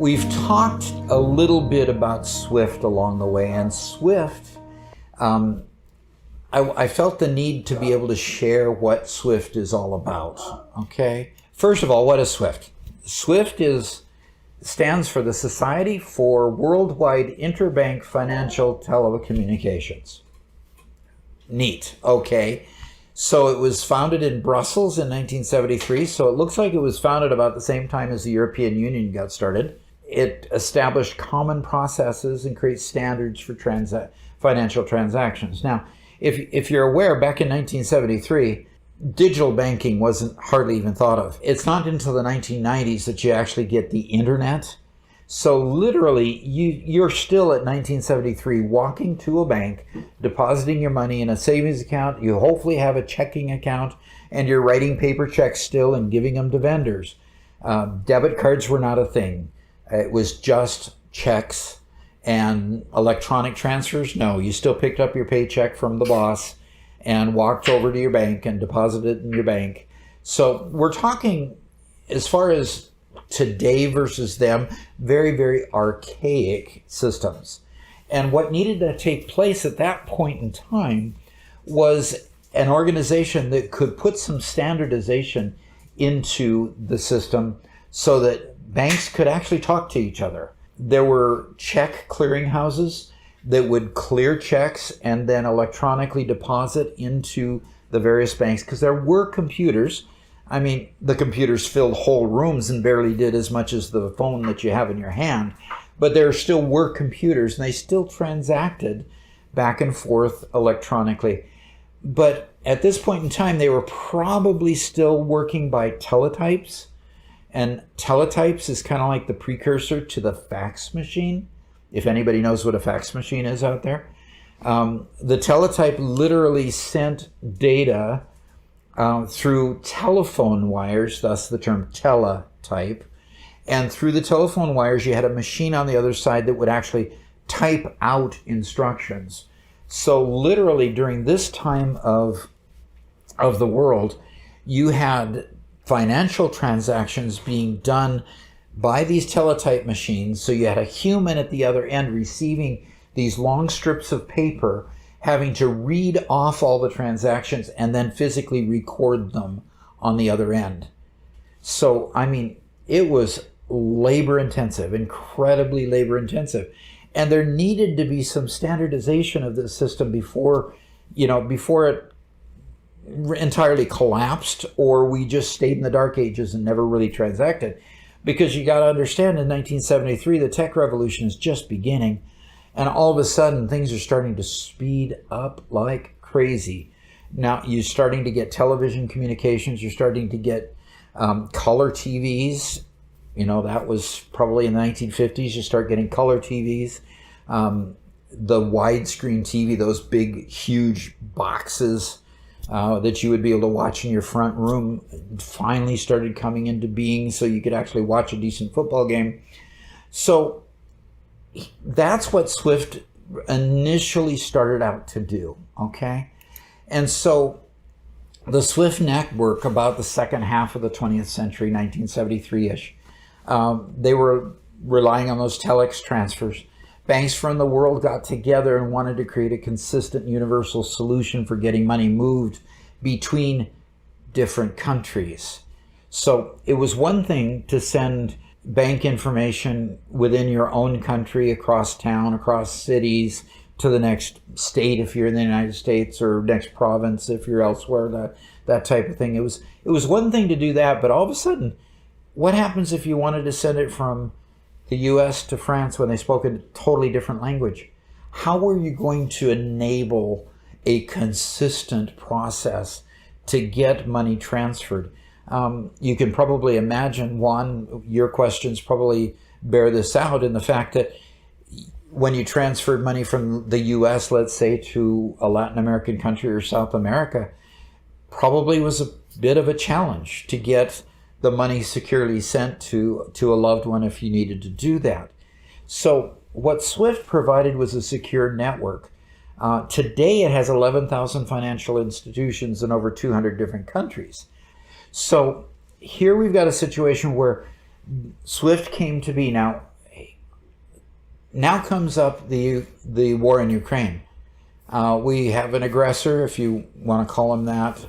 We've talked a little bit about SWIFT along the way, and SWIFT, I felt the need to be able to share what SWIFT is all about, okay? First of all, what is SWIFT? SWIFT stands for the Society for Worldwide Interbank Financial Telecommunications. Neat, okay. So it was founded in Brussels in 1973, so it looks like it was founded about the same time as the European Union got started. It established common processes and creates standards for financial transactions. Now, if you're aware, back in 1973, digital banking wasn't hardly even thought of. It's not until the 1990s that you actually get the internet. So literally, you're still at 1973 walking to a bank, depositing your money in a savings account. You hopefully have a checking account, and you're writing paper checks still and giving them to vendors. Debit cards were not a thing. It was just checks. And electronic transfers, no. You still picked up your paycheck from the boss and walked over to your bank and deposited it in your bank. So we're talking, as far as today versus them, very, very archaic systems. And what needed to take place at that point in time was an organization that could put some standardization into the system so that banks could actually talk to each other. There were check clearinghouses that would clear checks and then electronically deposit into the various banks, because there were computers. I mean, the computers filled whole rooms and barely did as much as the phone that you have in your hand, but there still were computers, and they still transacted back and forth electronically. But at this point in time, they were probably still working by teletypes. And teletypes is kind of like the precursor to the fax machine, if anybody knows what a fax machine is out there. The teletype literally sent data through telephone wires, thus the term teletype. And through the telephone wires, you had a machine on the other side that would actually type out instructions. So literally during this time of the world, you had financial transactions being done by these teletype machines. So you had a human at the other end receiving these long strips of paper, having to read off all the transactions and then physically record them on the other end. So, I mean, it was labor intensive, incredibly labor intensive. And there needed to be some standardization of the system before it entirely collapsed, or we just stayed in the dark ages and never really transacted. Because you got to understand, in 1973, the tech revolution is just beginning, and all of a sudden things are starting to speed up like crazy. Now you're starting to get television communications, you're starting to get color TVs. You know, that was probably in the 1950s, you start getting color TVs. The widescreen TV, those big, huge boxes that you would be able to watch in your front room, finally started coming into being, so you could actually watch a decent football game. So that's what SWIFT initially started out to do, okay? And so the SWIFT network, about the second half of the 20th century, 1973-ish, they were relying on those telex transfers. Banks from the world got together and wanted to create a consistent universal solution for getting money moved between different countries. So it was one thing to send bank information within your own country, across town, across cities, to the next state if you're in the United States, or next province if you're elsewhere, that type of thing. It was one thing to do that, but all of a sudden, what happens if you wanted to send it from the US to France when they spoke a totally different language? How were you going to enable a consistent process to get money transferred? You can probably imagine, Juan, your questions probably bear this out, in the fact that when you transferred money from the US, let's say, to a Latin American country or South America, probably was a bit of a challenge to get the money securely sent to a loved one if you needed to do that. So what SWIFT provided was a secure network. Today it has 11,000 financial institutions in over 200 different countries. So here we've got a situation where SWIFT came to be. Now, now comes up the war in Ukraine. We have an aggressor, if you want to call him that,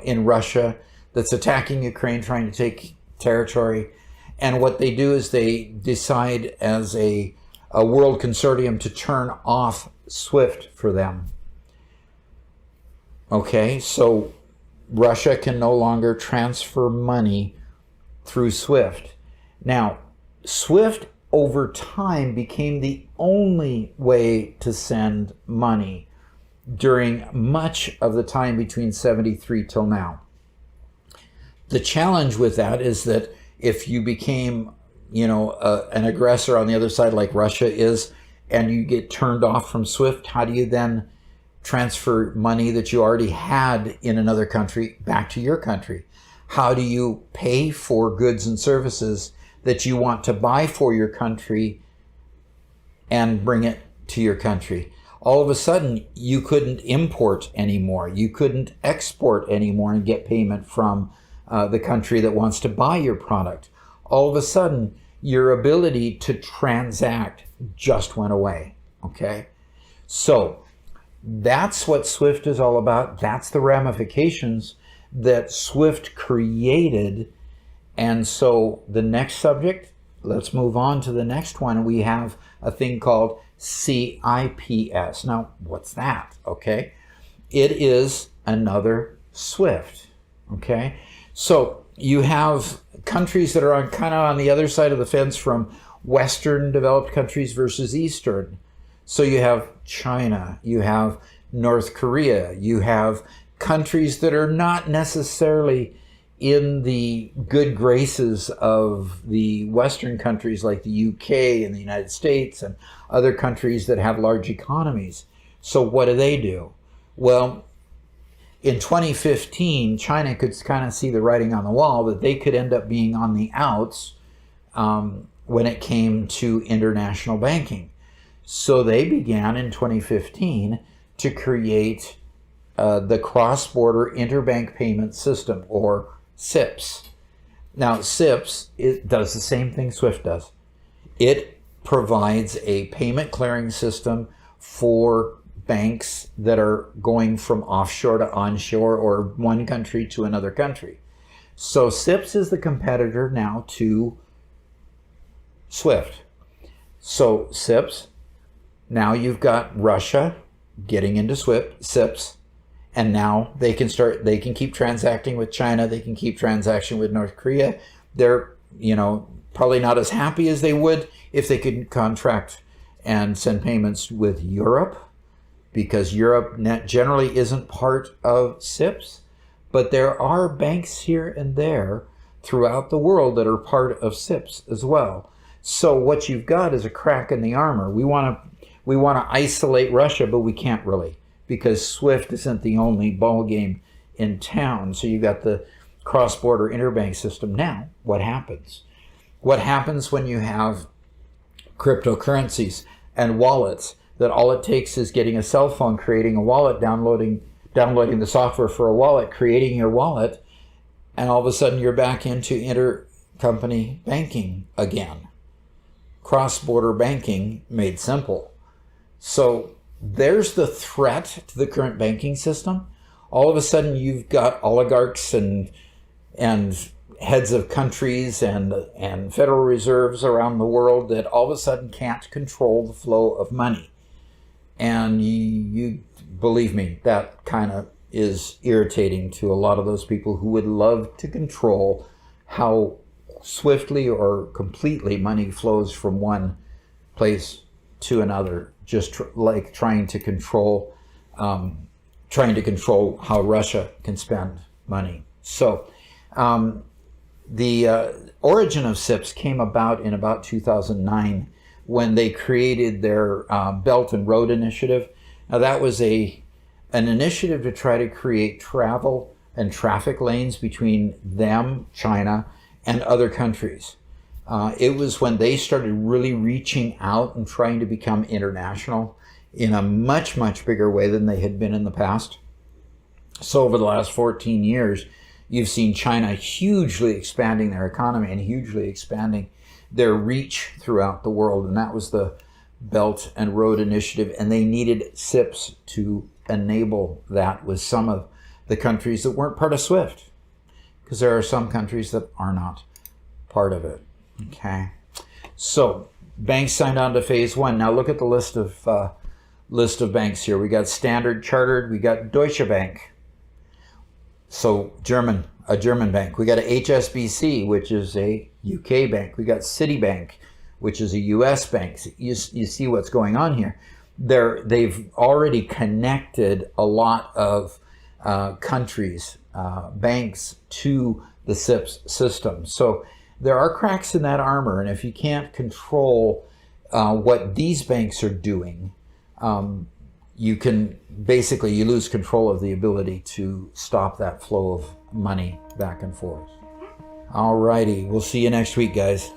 in Russia that's attacking Ukraine, trying to take territory. And what they do is they decide as a world consortium to turn off SWIFT for them. Okay, so Russia can no longer transfer money through SWIFT. Now, SWIFT over time became the only way to send money during much of the time between 73 till now. The challenge with that is that if you became, an aggressor on the other side like Russia is, and you get turned off from SWIFT, how do you then transfer money that you already had in another country back to your country? How do you pay for goods and services that you want to buy for your country and bring it to your country? All of a sudden, you couldn't import anymore. You couldn't export anymore and get payment from the country that wants to buy your product. All of a sudden, your ability to transact just went away, okay? So that's what SWIFT is all about. That's the ramifications that SWIFT created. And so the next subject, let's move on to the next one. We have a thing called CIPS. Now, what's that? Okay. It is another SWIFT. Okay. So you have countries that are kind of on the other side of the fence from Western developed countries versus Eastern. So you have China, you have North Korea, you have countries that are not necessarily in the good graces of the Western countries like the UK and the United States and other countries that have large economies. So what do? Well, in 2015, China could kind of see the writing on the wall that they could end up being on the outs when it came to international banking. So they began in 2015 to create the cross-border interbank payment system, or CIPS. Now, CIPS, it does the same thing SWIFT does. It provides a payment clearing system for banks that are going from offshore to onshore or one country to another country. So CIPS is the competitor now to SWIFT. So CIPS, now you've got Russia getting into CIPS, and now they can keep transacting with China, they can keep transacting with North Korea. They're, probably not as happy as they would if they could contract and send payments with Europe, because Europe generally isn't part of CIPS, but there are banks here and there throughout the world that are part of CIPS as well. So what you've got is a crack in the armor. We want to isolate Russia, but we can't really, because SWIFT isn't the only ball game in town. So you've got the cross-border interbank system. Now, what happens? What happens when you have cryptocurrencies and wallets that all it takes is getting a cell phone, creating a wallet, downloading the software for a wallet, creating your wallet, and all of a sudden you're back into intercompany banking again. Cross-border banking made simple. So there's the threat to the current banking system. All of a sudden you've got oligarchs and heads of countries and federal reserves around the world that all of a sudden can't control the flow of money. And you believe me, that kind of is irritating to a lot of those people who would love to control how swiftly or completely money flows from one place to another, just like trying to control how Russia can spend money. So the origin of CIPS came about in about 2009 when they created their Belt and Road Initiative. Now that was an initiative to try to create travel and traffic lanes between them, China, and other countries. It was when they started really reaching out and trying to become international in a much, much bigger way than they had been in the past. So over the last 14 years, you've seen China hugely expanding their economy and hugely expanding their reach throughout the world. And that was the Belt and Road Initiative, and they needed CIPS to enable that with some of the countries that weren't part of SWIFT, because there are some countries that are not part of it. Okay, so banks signed on to phase one. Now look at the list of banks here. We got Standard Chartered, we got Deutsche Bank, so a German bank. We got a HSBC, which is a UK bank. We got Citibank, which is a US bank. You see what's going on here. They've already connected a lot of countries, banks, to the CIPS system. So there are cracks in that armor, and if you can't control what these banks are doing, you lose control of the ability to stop that flow of money back and forth. All righty, we'll see you next week, guys.